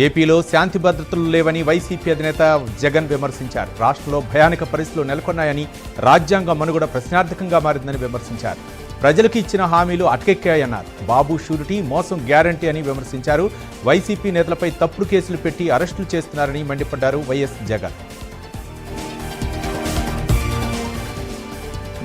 ఏపీలో శాంతి భద్రతలు లేవని వైసీపీ అధినేత జగన్ విమర్శించారు. రాష్ట్రంలో భయానక పరిస్థితులు నెలకొన్నాయని, రాజ్యాంగ మనుగడ ప్రశ్నార్థకంగా మారిందని విమర్శించారు. ప్రజలకు ఇచ్చిన హామీలు అటకెక్కాయన్నారు. బాబు షూరిటీ, మోసం గ్యారంటీ అని విమర్శించారు. వైసీపీ నేతలపై తప్పుడు కేసులు పెట్టి అరెస్టులు చేస్తున్నారని మండిపడ్డారు వైఎస్ జగన్.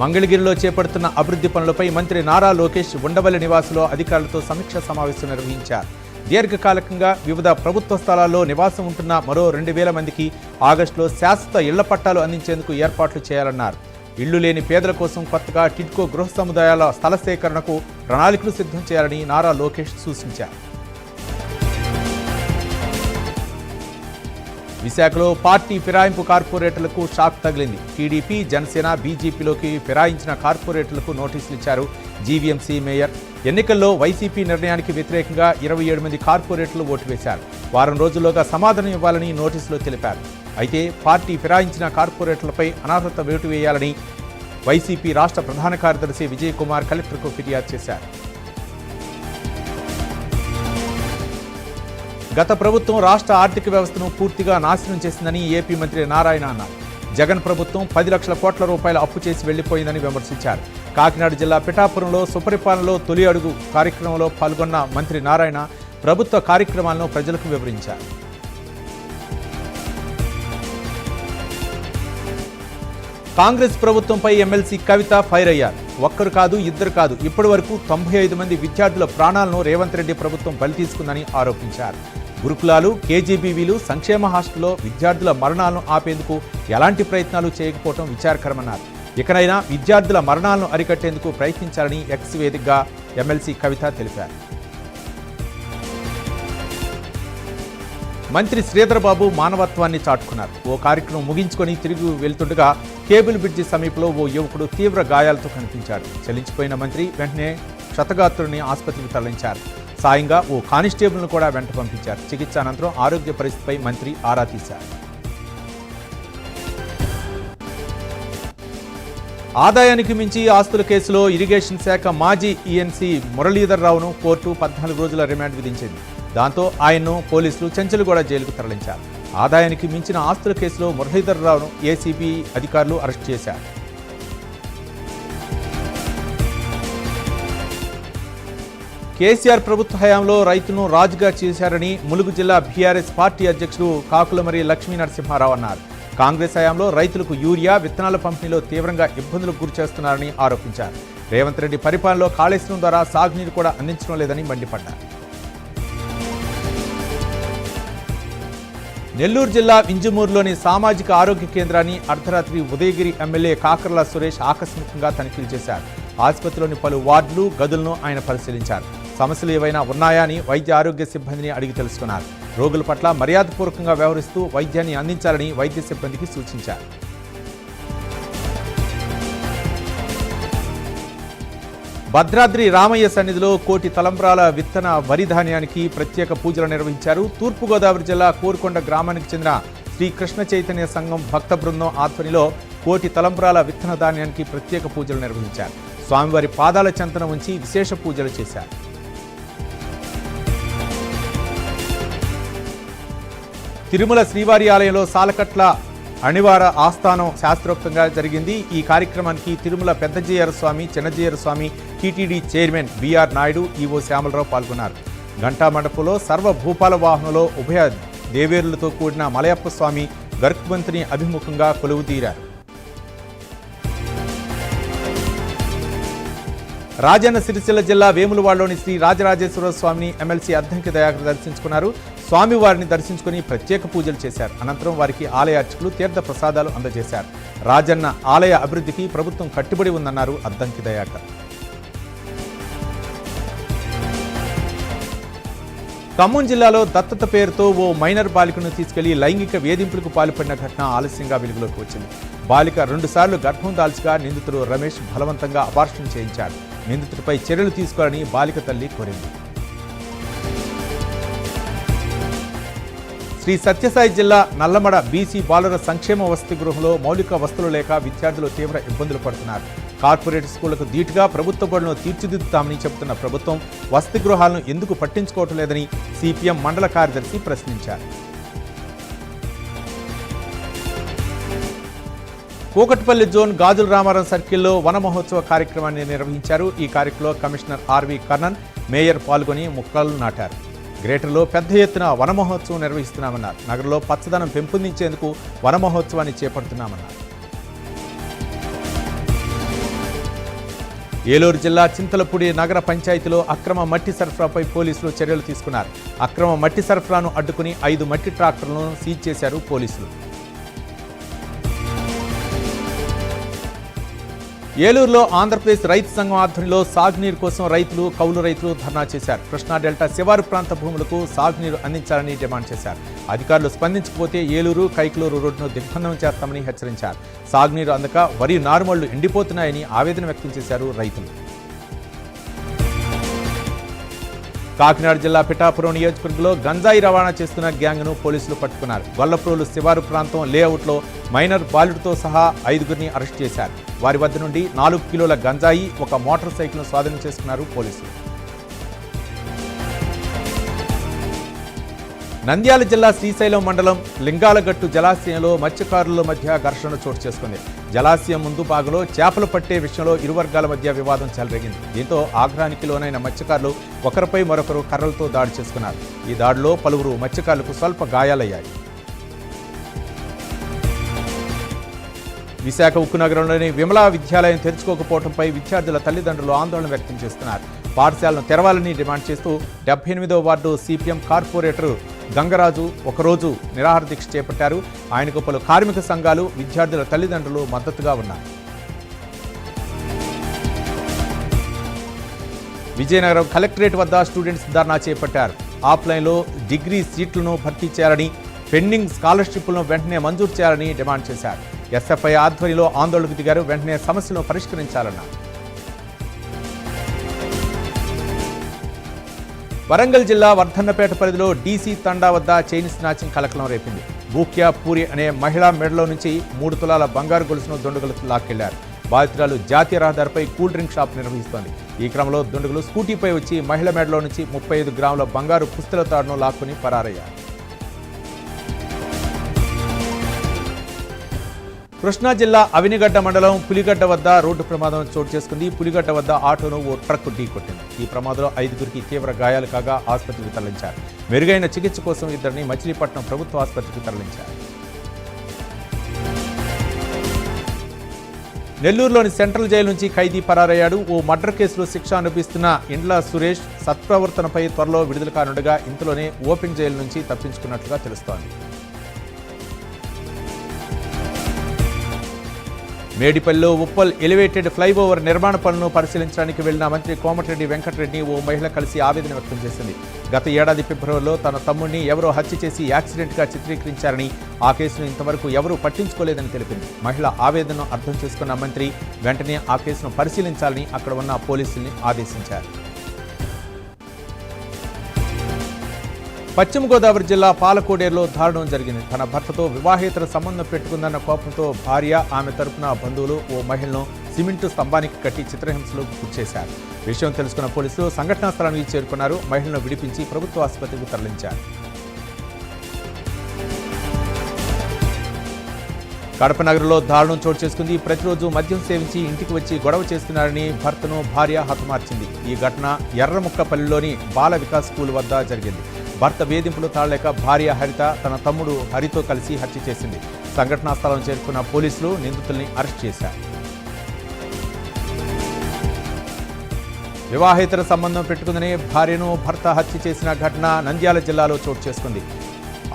మంగళగిరిలో చేపడుతున్న అభివృద్ధి పనులపై మంత్రి నారా లోకేష్ ఉండవల్లి నివాసంలో అధికారులతో సమీక్షా సమావేశం నిర్వహించారు. దీర్ఘకాలికంగా వివిధ ప్రభుత్వ స్థలాల్లో నివాసం ఉంటున్న మరో 2,000 మందికి ఆగస్టులో శాశ్వత ఇళ్ల పట్టాలు అందించేందుకు ఏర్పాట్లు చేయాలన్నారు. ఇళ్లు లేని పేదల కోసం కొత్తగా టిడ్కో గృహ సముదాయాల స్థల సేకరణకు ప్రణాళికలు సిద్ధం చేయాలని నారా లోకేష్ సూచించారు. విశాఖలో పార్టీ ఫిరాయింపు కార్పొరేటర్లకు షాక్ తగిలింది. టీడీపీ, జనసేన, బీజేపీలోకి ఫిరాయించిన కార్పొరేటర్లకు నోటీసులు ఇచ్చారు జీవీఎంసీ మేయర్. ఎన్నికల్లో వైసీపీ నిర్ణయానికి వ్యతిరేకంగా 27 మంది కార్పొరేటర్లు ఓటు వేశారు. వారం రోజుల్లోగా సమాధానం ఇవ్వాలని నోటీసులో తెలిపారు. అయితే పార్టీ ఫిరాయించిన కార్పొరేటర్లపై అనర్హత వేటు వేయాలని వైసీపీ రాష్ట్ర ప్రధాన కార్యదర్శి విజయ్ కుమార్ కలెక్టర్కు ఫిర్యాదు చేశారు. గత ప్రభుత్వం రాష్ట్ర ఆర్థిక వ్యవస్థను పూర్తిగా నాశనం చేసిందని ఏపీ మంత్రి నారాయణ అన్నారు. జగన్ ప్రభుత్వం 10 లక్షల కోట్ల రూపాయల అప్పు చేసి వెళ్లిపోయిందని విమర్శించారు. కాకినాడ జిల్లా పిఠాపురంలో సుపరిపాలనలో తొలి అడుగు కార్యక్రమంలో పాల్గొన్న మంత్రి నారాయణ ప్రభుత్వ కార్యక్రమాలను ప్రజలకు వివరించారు. కాంగ్రెస్ ప్రభుత్వంపై ఎమ్మెల్సీ కవిత ఫైర్ అయ్యారు. ఒక్కరు కాదు, ఇద్దరు కాదు, ఇప్పటి వరకు 95 మంది విద్యార్థుల ప్రాణాలను రేవంత్ రెడ్డి ప్రభుత్వం బలి తీసుకుందని ఆరోపించారు. గురుకులాలు, కేజీబీవీలు, సంక్షేమ హాస్టల్లో విద్యార్థుల మరణాలను ఆపేందుకు ఎలాంటి ప్రయత్నాలు చేయకపోవడం విచారకరమన్నారు. ఇకనైనా విద్యార్థుల మరణాలను అరికట్టేందుకు ప్రయత్నించాలని ఎక్స్ వేదికగా ఎమ్మెల్సీ కవిత తెలిపారు. మంత్రి శ్రీధర్ బాబు మానవత్వాన్ని చాటుకున్నారు. ఓ కార్యక్రమం ముగించుకొని తిరిగి వెళ్తుండగా కేబుల్ బ్రిడ్జి సమీపంలో ఓ యువకుడు తీవ్ర గాయాలతో కనిపించాడు. చలించిపోయిన మంత్రి వెంటనే క్షతగాత్రుడిని ఆసుపత్రికి తరలించారు. సాయంగా ఓ కానిస్టేబుల్ను కూడా వెంట పంపించారు. చికిత్స అనంతరం ఆరోగ్య పరిస్థితిపై మంత్రి ఆరా తీశారు. ఆదాయానికి మించి ఆస్తుల కేసులో ఇరిగేషన్ శాఖ మాజీ ఈఎన్సీ మురళీధర్ రావును కోర్టు 14 రోజుల రిమాండ్ విధించింది. దాంతో ఆయన్ను పోలీసులు చెంచల్గూడ జైలుకు తరలించారు. ఆదాయానికి మించిన ఆస్తుల కేసులో మురళీధర్ రావును ఏసీబీ అధికారులు అరెస్ట్ చేశారు. కేసీఆర్ ప్రభుత్వ హయాంలో రైతును రాజుగా చేశారని ములుగు జిల్లా బీఆర్ఎస్ పార్టీ అధ్యక్షుడు కాకులమరి లక్ష్మీ నరసింహారావు అన్నారు. కాంగ్రెస్ హయాంలో రైతులకు యూరియా, విత్తనాల పంపిణీలో తీవ్రంగా ఇబ్బందులకు గురిచేస్తున్నారని ఆరోపించారు. రేవంత్ రెడ్డి పరిపాలనలో కాళేశ్వరం ద్వారా సాగునీరు కూడా అందించడం లేదని మండిపడ్డారు. నెల్లూరు జిల్లా వింజమూరులోని సామాజిక ఆరోగ్య కేంద్రాన్ని అర్ధరాత్రి ఉదయగిరి ఎమ్మెల్యే కాకర్ల సురేష్ ఆకస్మికంగా తనిఖీలు చేశారు. ఆసుపత్రిలోని పలు వార్డులు, గదులను ఆయన పరిశీలించారు. సమస్యలు ఏవైనా ఉన్నాయా అని వైద్య ఆరోగ్య సిబ్బందిని అడిగి తెలుసుకున్నారు. రోగుల పట్ల మర్యాదపూర్వకంగా వ్యవహరిస్తూ వైద్యాన్ని అందించాలని వైద్య సిబ్బందికి సూచించారు. భద్రాద్రి రామయ్య సన్నిధిలో 1 కోటి తలంబ్రాల విత్తన వరి ధాన్యానికి ప్రత్యేక పూజలు నిర్వహించారు. తూర్పుగోదావరి జిల్లా కోరుకొండ గ్రామానికి చెందిన శ్రీ కృష్ణ చైతన్య సంఘం భక్త బృందం ఆధ్వర్యంలో 1 కోటి తలంబ్రాల విత్తన ధాన్యానికి ప్రత్యేక పూజలు నిర్వహించారు. స్వామివారి పాదాల చెంతన ఉంచి విశేష పూజలు చేశారు. తిరుమల శ్రీవారి ఆలయంలో సాలకట్ల అణివార ఆస్థానం శాస్త్రోక్తంగా జరిగింది. ఈ కార్యక్రమానికి Tirumala Pedda Jeeyar Swamy, Chinna Jeeyar Swamy, TTD chairman BR Naidu, EO Shyamala Rao పాల్గొన్నారు. ఘంటా మండపంలో సర్వభూపాల వాహనంలో ఉభయ దేవేరులతో కూడిన మలయప్ప స్వామి గర్భవంతుని అభిముఖంగా కొలువుదీరారు. రాజన్న సిరిసిల్ల జిల్లా వేములవాడలోని శ్రీ రాజరాజేశ్వర స్వామిని ఎమ్మెల్సీ అద్దంకి దయాకర్ దర్శించుకున్నారు. స్వామివారిని దర్శించుకుని ప్రత్యేక పూజలు చేశారు. అనంతరం వారికి ఆలయ అర్చకులు తీర్థ ప్రసాదాలు అందజేశారు. రాజన్న ఆలయ అభివృద్ధికి ప్రభుత్వం కట్టుబడి ఉందన్నారు అద్దంకి దయాకర్. ఖమ్మం జిల్లాలో దత్తత పేరుతో ఓ మైనర్ బాలికను తీసుకెళ్లి లైంగిక వేధింపులకు పాల్పడిన ఘటన ఆలస్యంగా వెలుగులోకి వచ్చింది. బాలిక 2 సార్లు గర్భం దాల్చగా నిందితుడు రమేష్ బలవంతంగా అబార్షన్ చేయించాడు. నిందితుడిపై చర్యలు తీసుకోవాలని బాలిక తల్లి కోరింది. శ్రీ సత్యసాయి జిల్లా నల్లమడ బీసీ బాలుర సంక్షేమ వసతి గృహంలో మౌలిక వసతులు లేక విద్యార్థులు తీవ్ర ఇబ్బందులు పడుతున్నారు. కార్పొరేట్ స్కూళ్లకు ధీటుగా ప్రభుత్వ బడులను తీర్చిదిద్దుతామని చెబుతున్న ప్రభుత్వం వసతి గృహాలను ఎందుకు పట్టించుకోవటం లేదని సిపిఎం మండల కార్యదర్శి ప్రశ్నించారు. కూకట్పల్లి జోన్ గాజుల రామారం సర్కిల్లో వన మహోత్సవ కార్యక్రమాన్ని నిర్వహించారు. ఈ కార్యక్రమంలో కమిషనర్ ఆర్వి కర్ణన్, మేయర్ పాల్గొని మొక్కలు నాటారు. గ్రేటర్లో పెద్ద ఎత్తున వన మహోత్సవం నిర్వహిస్తున్నామన్నారు. నగరంలో పచ్చదనం పెంపొందించేందుకు వన మహోత్సవాన్ని చేపడుతున్నామన్నారు. ఏలూరు జిల్లా చింతలపూడి నగర పంచాయతీలో అక్రమ మట్టి సరఫరాపై పోలీసులు చర్యలు తీసుకున్నారు. అక్రమ మట్టి సరఫరాను అడ్డుకుని 5 మట్టి ట్రాక్టర్లను సీజ్ చేశారు పోలీసులు. ఏలూరులో ఆంధ్రప్రదేశ్ రైతు సంఘం ఆధ్వర్యంలో సాగునీరు కోసం రైతులు, కౌలు రైతులు ధర్నా చేశారు. కృష్ణా డెల్టా శివారు ప్రాంత భూములకు సాగునీరు అందించాలని డిమాండ్ చేశారు. అధికారులు స్పందించకపోతే ఏలూరు, కైకలూరు రోడ్డును దిగ్బంధనం చేస్తామని హెచ్చరించారు. సాగునీరు అందక వరి నారుమళ్లు ఎండిపోతున్నాయని ఆవేదన వ్యక్తం చేశారు రైతులు. కాకినాడ జిల్లా పిఠాపురం నియోజకవర్గంలో గంజాయి రవాణా చేస్తున్న గ్యాంగ్ను పోలీసులు పట్టుకున్నారు. గొల్లప్రోలు శివారు ప్రాంతం లేఅవుట్లో మైనర్ బాలుడితో సహా 5గురిని అరెస్ట్ చేశారు. వారి వద్ద నుండి 4 కిలోల గంజాయి, ఒక మోటార్ సైకిల్ను స్వాధీనం చేసుకున్నారు పోలీసులు. నంద్యాల జిల్లా శ్రీశైలం మండలం లింగాలగట్టు జలాశయంలో మత్స్యకారుల మధ్య ఘర్షణ చోటు చేసుకుంది. జలాశయం ముందు భాగంలో చేపలు పట్టే విషయంలో ఇరు వర్గాల మధ్య వివాదం చెలరేగింది. దీంతో ఆగ్రహానికి లోనైన మత్స్యకారులు ఒకరిపై మరొకరు కర్రలతో దాడి చేసుకున్నారు. ఈ దాడిలో పలువురు మత్స్యకారులకు స్వల్ప గాయాలయ్యాయి. విశాఖ ఉక్కు నగరంలోని విమలా విద్యాలయం తెరుచుకోకపోవడంపై విద్యార్థుల తల్లిదండ్రులు ఆందోళన వ్యక్తం చేస్తున్నారు. పాఠశాలను తెరవాలని డిమాండ్ చేస్తూ 78వ వార్డు సిపిఎం కార్పొరేటర్ గంగరాజు ఒకరోజు నిరాహార దీక్ష చేపట్టారు. ఆయనకు పలు కార్మిక సంఘాలు, విద్యార్థుల తల్లిదండ్రులు మద్దతుగా ఉన్నారు. విజయనగరం కలెక్టరేట్ వద్ద స్టూడెంట్స్ ధర్నా చేపట్టారు. ఆఫ్లైన్లో డిగ్రీ సీట్లను భర్తీ చేయాలని, పెండింగ్ స్కాలర్షిప్లను వెంటనే మంజూరు చేయాలని డిమాండ్ చేశారు. ఎస్ఎఫ్ఐ ఆధ్వర్యంలో ఆందోళనకు దిగారు. వెంటనే సమస్యలను పరిష్కరించాలన్నారు. వరంగల్ జిల్లా వర్ధన్నపేట పరిధిలో డీసీ తండా వద్ద చైన్ స్నాచింగ్ కలకలం రేపింది. బూక్యా పూరి అనే మహిళా మెడలో నుంచి 3 తులాల బంగారు గొలుసును దుండగులు లాక్కెళ్లారు. బాధితురాలు జాతీయ రహదారిపై కూల్ డ్రింక్ షాప్ నిర్వహిస్తోంది. ఈ క్రమంలో దుండగులు స్కూటీపై వచ్చి మహిళ మెడలో నుంచి 35 గ్రాముల బంగారు పుస్తల తాడును లాక్కుని పరారయ్యారు. కృష్ణా జిల్లా అవినిగడ్డ మండలం పులిగడ్డ వద్ద రోడ్డు ప్రమాదం చోటు చేసుకుంది. పులిగడ్డ వద్ద ఆటోను ఓ ట్రక్ ఢీకొట్టింది. ఈ ప్రమాదంలో 5గురికి తీవ్ర గాయాలు కాగా ఆసుపత్రికి తరలించారు. మెరుగైన చికిత్స కోసం ఇద్దరిని మచిలీపట్నం ప్రభుత్వ ఆసుపత్రికి తరలించారు. నెల్లూరులోని సెంట్రల్ జైలు నుంచి ఖైదీ పరారయ్యాడు. ఓ మర్డర్ కేసులో శిక్ష అనుభవిస్తున్న ఇండ్ల సురేష్ సత్ప్రవర్తనపై త్వరలో విడుదల కానుండగా ఇంతలోనే ఓపెన్ జైలు నుంచి తప్పించుకున్నట్లుగా తెలుస్తోంది. మేడిపల్లిలో ఉప్పల్ ఎలివేటెడ్ ఫ్లైఓవర్ నిర్మాణ పనులను పరిశీలించడానికి వెళ్లిన మంత్రి కోమటిరెడ్డి వెంకటరెడ్డి ఓ మహిళ కలిసి ఆవేదన వ్యక్తం చేసింది. గత ఏడాది ఫిబ్రవరిలో తన తమ్ముడిని ఎవరో హత్య చేసి యాక్సిడెంట్గా చిత్రీకరించారని, ఆ కేసును ఇంతవరకు ఎవరూ పట్టించుకోలేదని తెలిపింది. మహిళ ఆవేదనను అర్థం చేసుకున్న మంత్రి వెంటనే ఆ కేసును పరిశీలించాలని అక్కడ ఉన్న పోలీసుల్ని ఆదేశించారు. పశ్చిమ గోదావరి జిల్లా పాలకోడేరులో దారుణం జరిగింది. తన భర్తతో వివాహేతర సంబంధం పెట్టుకుందన్న కోపంతో భార్య, ఆమె తరపున బంధువులు ఓ మహిళను సిమెంటు స్తంభానికి కట్టి చిత్రహింసలకు గురిచేశారు. విషయం తెలుసుకున్న పోలీసులు సంఘటనా స్థలానికి చేరుకున్నారు. మహిళను విడిపించి ప్రభుత్వ ఆసుపత్రికి తరలించారు. కడప నగరంలో దారుణం చోటు చేసుకుంది. ప్రతిరోజు మద్యం సేవించి ఇంటికి వచ్చి గొడవ చేస్తున్నారని భర్తను భార్య హతమార్చింది. ఈ ఘటన ఎర్రముక్కపల్లిలోని బాల వికాస్ స్కూల్ వద్ద జరిగింది. భర్త వేధింపులు తాళలేక భార్య హరిత తన తమ్ముడు హరితో కలిసి హత్య చేసింది. సంఘటనా స్థలం చేరుకున్న పోలీసులు నిందితుల్ని అరెస్ట్ చేశారు. వివాహేతర సంబంధం పెట్టుకుందని భార్యను భర్త హత్య చేసిన ఘటన నంద్యాల జిల్లాలో చోటు చేసుకుంది.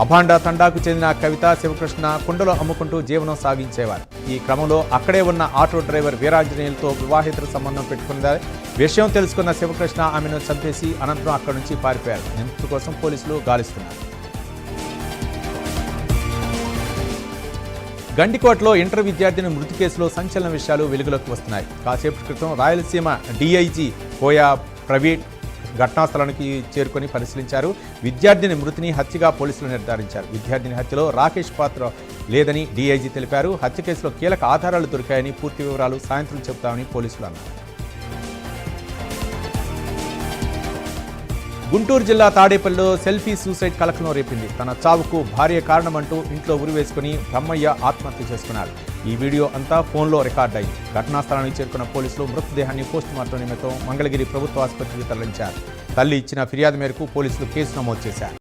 అభాండా తండాకు చెందిన కవిత, శివకృష్ణ కుండలో అమ్ముకుంటూ జీవనం సాగించేవారు. ఈ క్రమంలో అక్కడే ఉన్న ఆటో డ్రైవర్ వీరాంజనేయులతో వివాహేతర సంబంధం పెట్టుకున్నారు. విషయం తెలుసుకున్న శివకృష్ణ ఆమెను చంపేసి అనంతరం అక్కడి నుంచి పారిపోయారు. నిందితుల కోసం పోలీసులు గాలిస్తున్నారు. గండికోటలో ఇంటర్ విద్యార్థిని మృతి కేసులో సంచలన విషయాలు వెలుగులోకి వస్తున్నాయి. కాసేపటి క్రితం రాయలసీమ డీఐజీ కోయా ప్రవీణ్ ఘటనా స్థలానికి చేరుకొని పరిశీలించారు. విద్యార్థిని మృతిని హత్యగా పోలీసులు నిర్ధారించారు. విద్యార్థిని హత్యలో రాకేష్ పాత్ర లేదని డీఐజీ తెలిపారు. హత్య కేసులో కీలక ఆధారాలు దొరికాయని, పూర్తి వివరాలు సాయంత్రం చెబుతామని పోలీసులు అన్నారు. గుంటూరు జిల్లా తాడేపల్లిలో సెల్ఫీ సూసైడ్ కలకలం రేపింది. తన చావుకు భార్య కారణమంటూ ఇంట్లో ఉరివేసుకుని బ్రహ్మయ్య ఆత్మహత్య చేసుకున్నారు. ఈ వీడియో అంతా ఫోన్లో రికార్డ్ అయింది. ఘటనా స్థలానికి చేరుకున్న పోలీసులు మృతదేహాన్ని పోస్టుమార్టం నిమిత్తం మంగళగిరి ప్రభుత్వ ఆసుపత్రికి తరలించారు. తల్లి ఇచ్చిన ఫిర్యాదు మేరకు పోలీసులు కేసు నమోదు చేశారు.